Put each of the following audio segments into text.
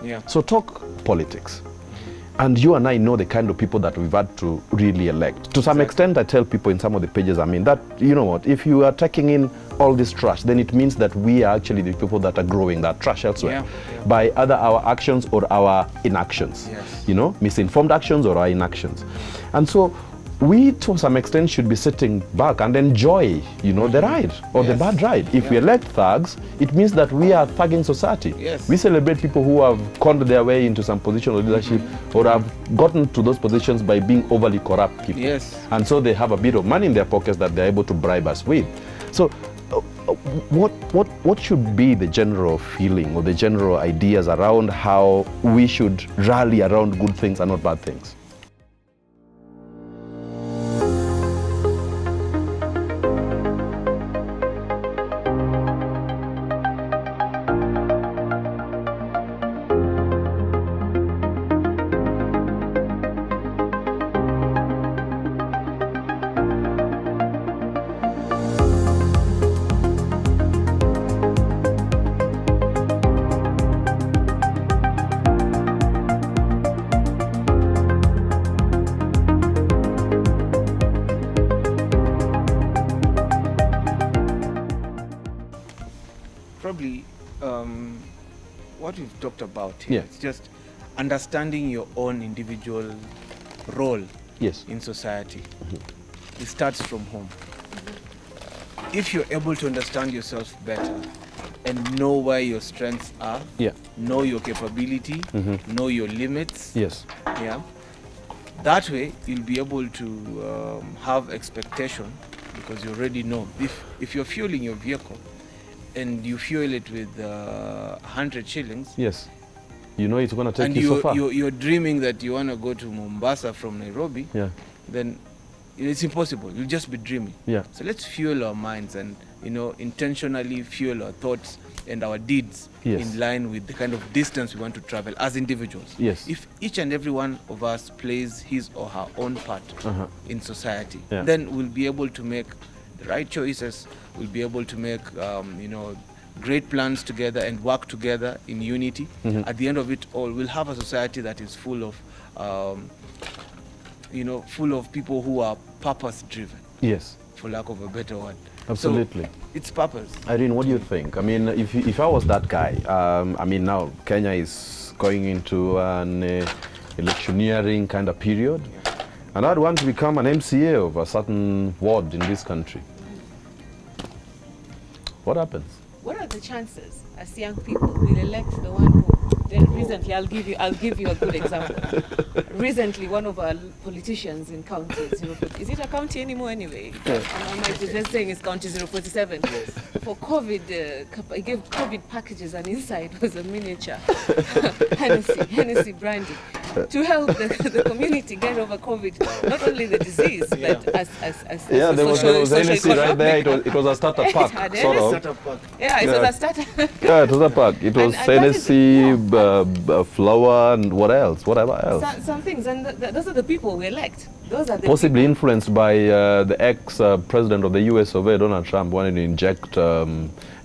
Yeah. So talk politics. And you and I know the kind of people that we've had to really elect. To some extent, I tell people in some of the pages, I mean, that, you know what, if you are taking in all this trash, then it means that we are actually the people that are growing that trash elsewhere by either our actions or our inactions. Yes. You know, misinformed actions or our inactions. And so we, to some extent, should be sitting back and enjoy, you know, the ride or the bad ride. If we elect thugs, it means that we are thugging society. Yes. We celebrate people who have conned their way into some position of leadership or have gotten to those positions by being overly corrupt people. Yes. And so they have a bit of money in their pockets that they're able to bribe us with. So what should be the general feeling or the general ideas around how we should rally around good things and not bad things? Probably what we've talked about here, it's just understanding your own individual role in society. It starts from home. If you're able to understand yourself better and know where your strengths are, know your capability, know your limits, that way you'll be able to have expectation, because you already know. If you're fueling your vehicle and you fuel it with 100 shillings, you know it's going to take you so far. You're dreaming that you want to go to Mombasa from Nairobi, then it's impossible. You'll just be dreaming. So let's fuel our minds and, you know, intentionally fuel our thoughts and our deeds in line with the kind of distance we want to travel as individuals. If each and every one of us plays his or her own part in society, then we'll be able to make the right choices. We'll be able to make, you know, great plans together and work together in unity. At the end of it all, we'll have a society that is full of, you know, full of people who are purpose-driven. For lack of a better word. Absolutely. So it's purpose. Irene, what do you think? I mean, if I was that guy, I mean, now Kenya is going into an electioneering kind of period, and I'd want to become an MCA of a certain ward in this country. What happens? What are the chances as young people will elect the one who? Recently, I'll give you a good example. Recently, one of our politicians in county 040, is it a county anymore anyway? I might be just saying it's county 047. For COVID, he gave COVID packages, and inside was a miniature Hennessy brandy to help the community get over COVID. Not only the disease, but as there was Hennessy right there. It was a starter pack, sort of. It was a starter. It was a pack. It was Hennessy, flour, and whatever else. Some things, and those are the people we elect. Those are the possibly influenced by the ex-president of the US of A, Donald Trump, wanting to inject a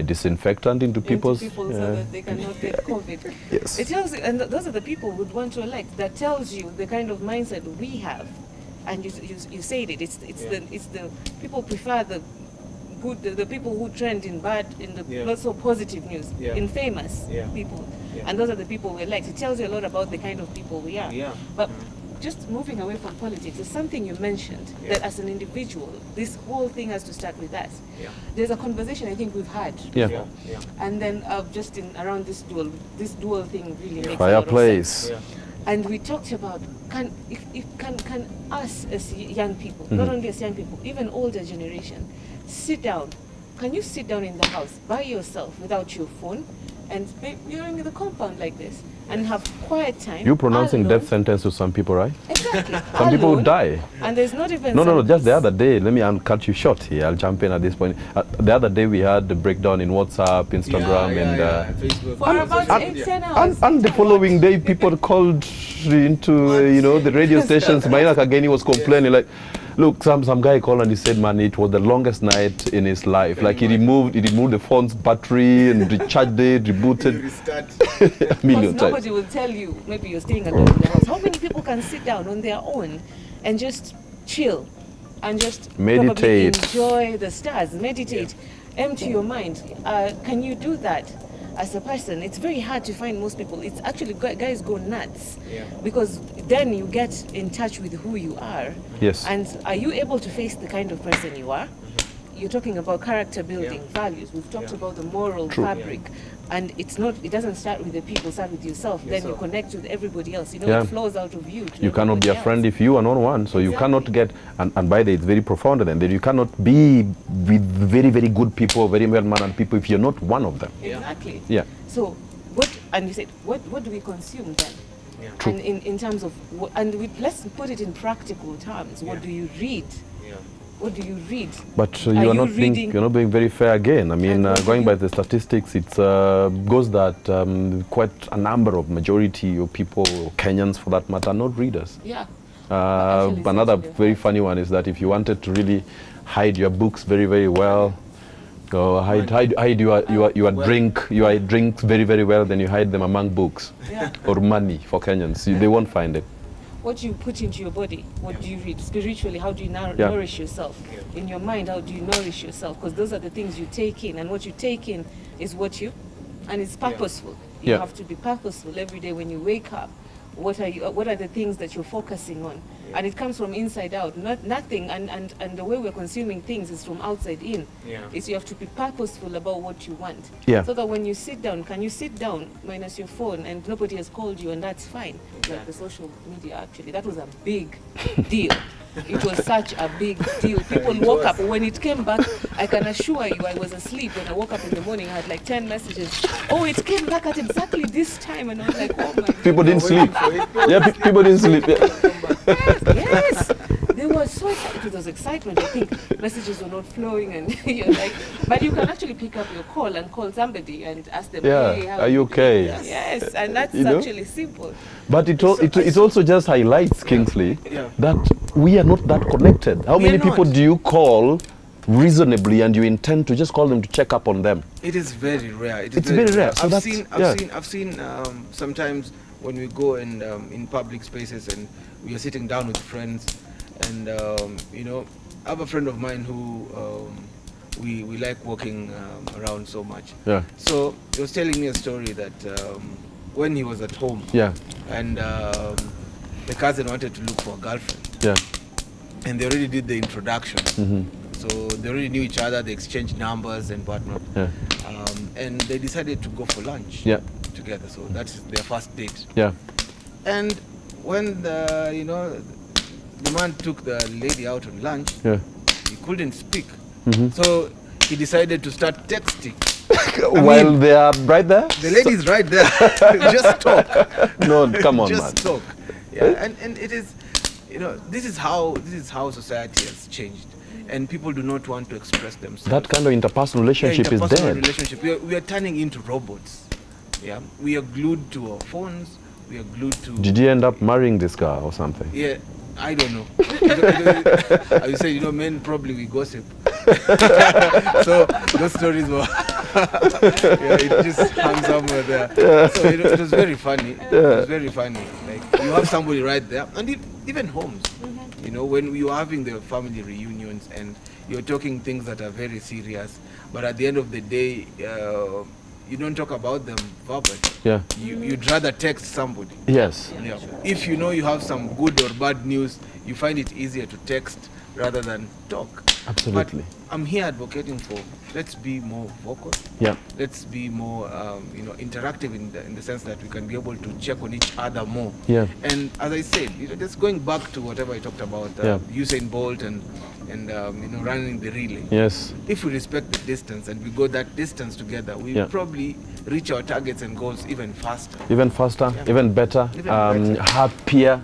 disinfectant into people so that they cannot get COVID. It tells you, and those are the people we would want to elect. That tells you the kind of mindset we have. And you said it. It's the people prefer the good, the people who trend in bad, in the not so positive news, in famous people, and those are the people we elect. It tells you a lot about the kind of people we are. But just moving away from politics is something you mentioned, that as an individual, this whole thing has to start with us. There's a conversation I think we've had before, and then just around this dual thing really makes fireplace. A lot of sense. And we talked about can us as young people, not only as young people, even older generation, sit down. Can you sit down in the house by yourself without your phone, and you're in the compound like this, and have quiet time? You're pronouncing death sentence to some people, right? Exactly. Some people would die. And there's not even No, just the other day, let me cut you short here, I'll jump in at this point. The other day we had the breakdown in WhatsApp, Instagram, and Facebook. For about 8-10 hours. And the following day, people called into, the radio stations. Maina Kageni was complaining, like, Look, some guy called and he said, man, it was the longest night in his life. Very like he removed the phone's battery and recharged it, rebooted. A million times. Nobody will tell you, maybe you're staying alone in the house. How many people can sit down on their own and just chill and just meditate, enjoy the stars, meditate, empty your mind? Can you do that? As a person, it's very hard to find most people. It's actually, guys go nuts because then you get in touch with who you are. Yes. And are you able to face the kind of person you are? You're talking about character building, values. We've talked about the moral fabric. And it doesn't start with the people, start with yourself. Then you connect with everybody else. It flows out of you. You cannot be a friend if you are not one. So you cannot get, and by the way, it's very profound then, that you cannot be with very, very good people, very well-mannered people if you're not one of them. Exactly. Yeah. So, and you said, what do we consume then? True. And in terms of, let's put it in practical terms. What do you read? What do you read? But you're not being very fair again. I mean, going by the statistics, it goes that quite a number of majority of people, Kenyans for that matter, are not readers. Yeah. Another very funny one is that if you wanted to really hide your books very, very well, or hide your drinks very, very well, then you hide them among books or money for Kenyans. They won't find it. What you put into your body, what do you read? Spiritually, how do you nourish yourself? In your mind, how do you nourish yourself? Because those are the things you take in, and what you take in is and it's purposeful. You have to be purposeful every day when you wake up. What are the things that you're focusing on? And it comes from inside out, nothing, and the way we're consuming things is from outside in. It's you have to be purposeful about what you want. So that when you sit down, can you sit down minus your phone and nobody has called you, and that's fine. Like the social media, actually, that was a big deal. It was such a big deal. People woke up. When it came back, I can assure you, I was asleep. When I woke up in the morning, I had like 10 messages. Oh, it came back at exactly this time. And I was like, oh my God. People didn't sleep. People didn't sleep. Yes. They were so excited. It was excitement. I think messages were not flowing. And you're like, but you can actually pick up your call and call somebody and ask them, hey, are you okay? Yes, and that's actually simple. But it also just highlights, Kingsley, that we are not that connected. How many people do you call reasonably and you intend to just call them to check up on them? It is very rare. It's very rare. So I've seen sometimes when we go and in public spaces and we are sitting down with friends, and I have a friend of mine who we like walking around so much. So he was telling me a story that when he was at home, and the cousin wanted to look for a girlfriend, and they already did the introduction. So they already knew each other, they exchanged numbers and whatnot, and they decided to go for lunch together. So that's their first date. And when the man took the lady out on lunch, he couldn't speak, so he decided to start texting. While they are right there? The lady's right there. Just talk. No, come on, just talk. And it is, this is how society has changed, and people do not want to express themselves. That kind of interpersonal relationship is dead. We are turning into robots. We are glued to our phones. We are glued to. Did you end up marrying this guy or something? Yeah, I don't know. I would say, men probably we gossip. So those stories were it just hung somewhere there. So it was very funny. It was very funny. Like you have somebody right there, and even homes. When you're having the family reunions and you're talking things that are very serious, but at the end of the day, you don't talk about them verbally. You'd rather text somebody. If you have some good or bad news, you find it easier to text rather than talk. Absolutely. But I'm here advocating for, let's be more vocal. Let's be more interactive in the sense that we can be able to check on each other more. And as I said, just going back to whatever I talked about, Usain Bolt and running the relay. If we respect the distance and we go that distance together, we probably reach our targets and goals even faster. Even better, happier.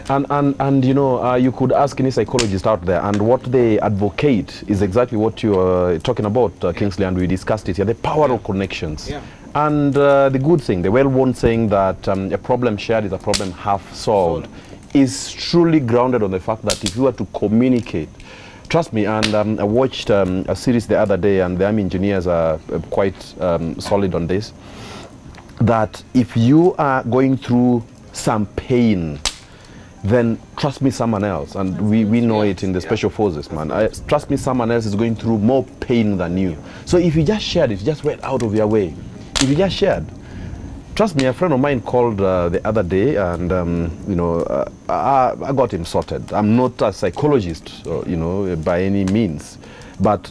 And you could ask any psychologist out there, and what they advocate is exactly what you are talking about, Kingsley, and we discussed it here, the power of connections. And the good thing, the well-worn saying that a problem shared is a problem half solved. is truly grounded on the fact that if you were to communicate, trust me, and I watched a series the other day, and the army engineers are quite solid on this, that if you are going through some pain, then trust me, someone else, and we know it in the special forces, man. Trust me, someone else is going through more pain than you. So if you just shared, if you just went out of your way, if you just shared, trust me, a friend of mine called the other day, and you know, I got him sorted. I'm not a psychologist, you know, by any means, but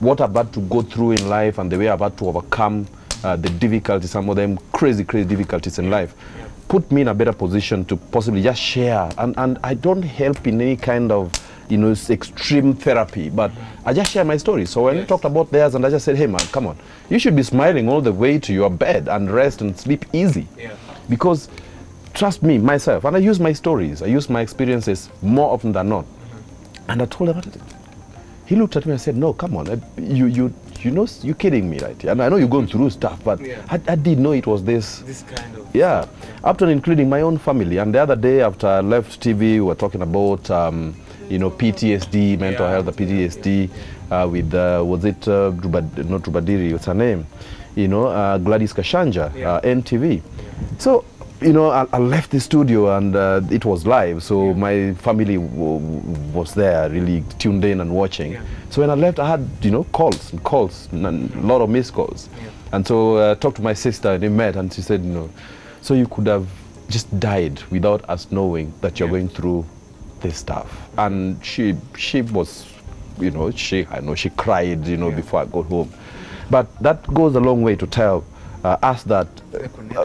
what I've had to go through in life and the way I've had to overcome the difficulties, some of them crazy difficulties in life, put me in a better position to possibly just share. And I don't help in any kind of, you know, extreme therapy, but I just share my story. So when I talked about theirs, and I just said, hey man, come on, you should be smiling all the way to your bed and rest and sleep easy. Because trust me, myself, and I use my stories, I use my experiences more often than not. And I told him, he looked at me and said, no, come on, you know, you're kidding me, right? And I know you're going through stuff, but I didn't know it was this kind of up to and including my own family. And the other day after I left TV, we were talking about you know, PTSD, mental health, the PTSD with was it not Trubadiri, what's her name? You know, Gladys Kashanja, NTV. So, you know, I left the studio, and it was live, so my family was there, really tuned in and watching. So when I left, I had, you know, calls and a lot of missed calls. And so I talked to my sister, and they met, and she said, you know, so you could have just died without us knowing that you're going through this stuff. And she was, you know, I know she cried, you know, before I got home. But that goes a long way to tell us that,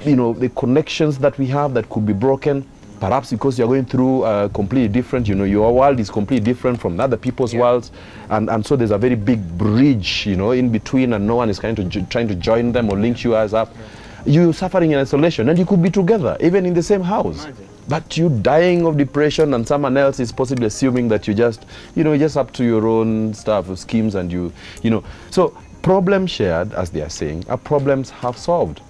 you know, the connections that we have that could be broken, perhaps because you're going through completely different, you know, your world is completely different from other people's worlds, and so there's a very big bridge, you know, in between, and no one is trying to join them or link you guys up. You're suffering in isolation, and you could be together, even in the same house. But you dying of depression, and someone else is possibly assuming that you just, you know, just up to your own stuff, schemes, and you know. So problems shared, as they are saying, are problems half solved.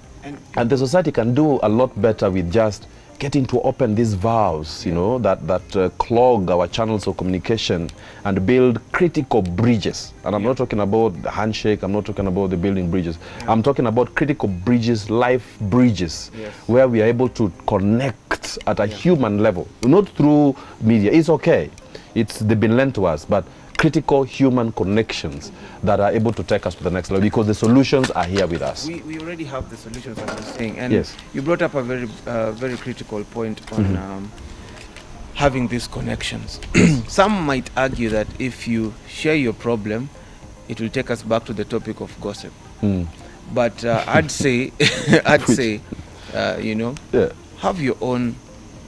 And the society can do a lot better with just getting to open these valves, you know, that clog our channels of communication and build critical bridges. And I'm not talking about the handshake, I'm not talking about the building bridges. I'm talking about critical bridges, life bridges, where we are able to connect at a human level, not through media. It's okay, they've been lent to us, but critical human connections that are able to take us to the next level, because the solutions are here with us. We already have the solutions, as you're saying, and you brought up a very critical point on having these connections. Some might argue that if you share your problem, it will take us back to the topic of gossip. But I'd say, you know, have your own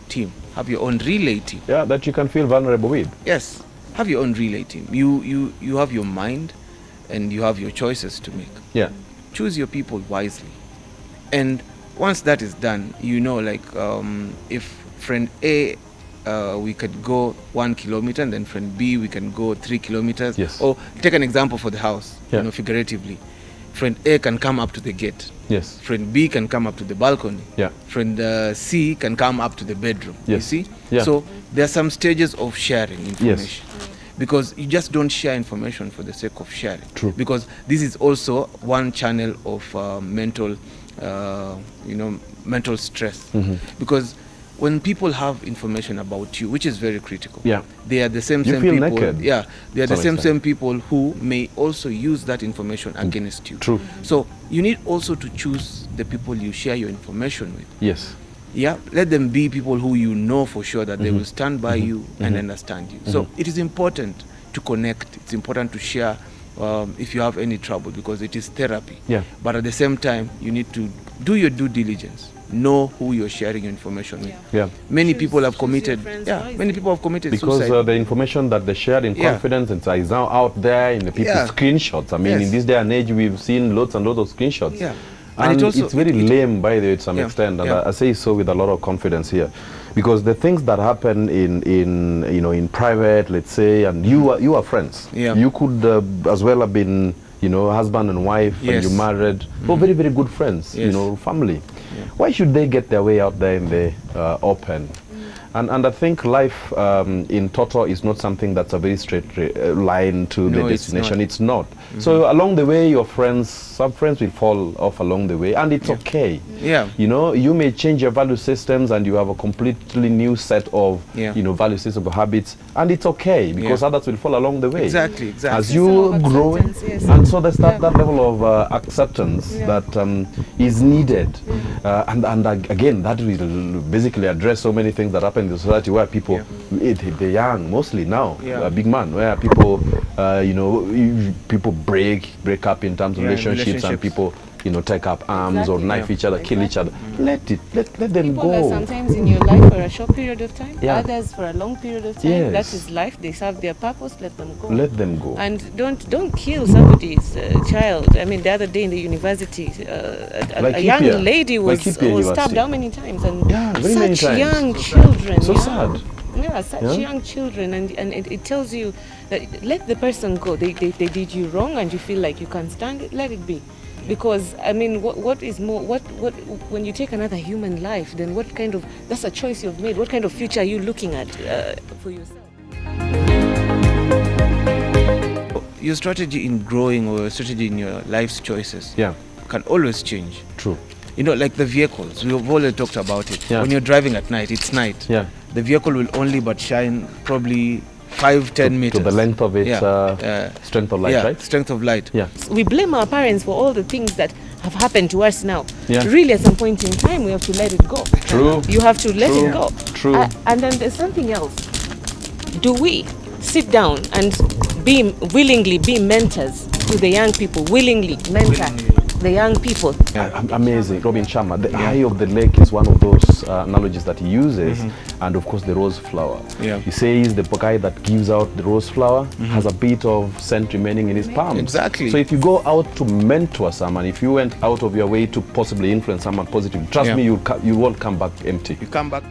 team, have your own relay team. Yeah, that you can feel vulnerable with. Yes. Have your own relay team. You have your mind, and you have your choices to make. Yeah. Choose your people wisely. And once that is done, you know, like if friend A, we could go 1 kilometer, and then friend B, we can go 3 kilometers. Yes. Or take an example for the house, you know, figuratively. Friend A can come up to the gate. Yes. Friend B can come up to the balcony. Yeah. Friend C can come up to the bedroom. Yes. You see? Yeah. So there are some stages of sharing information. Because you just don't share information for the sake of sharing. True. Because this is also one channel of mental, you know, mental stress. Because when people have information about you, which is very critical, they are the same people. Naked. Yeah, they are the same people who may also use that information against you. True. So you need also to choose the people you share your information with. Yes. Yeah, let them be people who you know for sure that they will stand by you and understand you. So it is important to connect. It's important to share if you have any trouble, because it is therapy. Yeah. But at the same time, you need to do your due diligence. Know who you're sharing your information with. Yeah. Many people have committed. Many people have committed because suicide. The information that they shared in confidence is now out there in the people's screenshots. I mean, in this day and age, we've seen lots and lots of screenshots. Yeah. And it's very lame, by the way, to some extent, and I say so with a lot of confidence here, because the things that happen in you know, in private, let's say, and you are friends. Yeah. You could as well have been, you know, husband and wife, and you married, very, very good friends, you know, family. Yeah. Why should they get their way out there in the open? And I think life in total is not something that's a very straight line to the destination. It's not. So along the way, some friends will fall off along the way, and it's okay. Yeah. You know, you may change your value systems and you have a completely new set of, you know, value systems or habits, and it's okay because others will fall along the way. Exactly. As you grow, and so there's that level of acceptance that is needed. And again, that will basically address so many things that happen in the society where people, the young mostly now, big man, where people, you know, people break up in terms of relationships, and people, you know, take up arms or knife each other, kill each other. Let them People go. are sometimes in your life for a short period of time, others for a long period of time. Yes. That is life. They serve their purpose. Let them go. Let them go. And don't kill somebody's child. I mean, the other day in the university, a young lady was stabbed how many times? And very many times. Young children. So sad. Yeah, such young children, and it tells you that let the person go. They did you wrong, and you feel like you can't stand it. Let it be. Because I mean, what is more? What when you take another human life, then what kind of, that's a choice you've made. What kind of future are you looking at for yourself? Your strategy in growing, or your strategy in your life's choices, can always change. True. You know, like the vehicles, we've already talked about it. When you're driving at night, it's night. The vehicle will only but shine probably 5-10 meters. To the length of its strength of light, right? Strength of light. We blame our parents for all the things that have happened to us now. Really, at some point in time, we have to let it go. True. You have to let it go. True. And then there's something else. Do we sit down and willingly be mentors to the young people? Willingly mentor the young people. Amazing. Robin Sharma, the eye of the lake is one of those analogies that he uses, and of course the rose flower. He says the guy that gives out the rose flower has a bit of scent remaining in his palm. Exactly. So if you go out to mentor someone, if you went out of your way to possibly influence someone positively, trust me, you won't come back empty. You come back.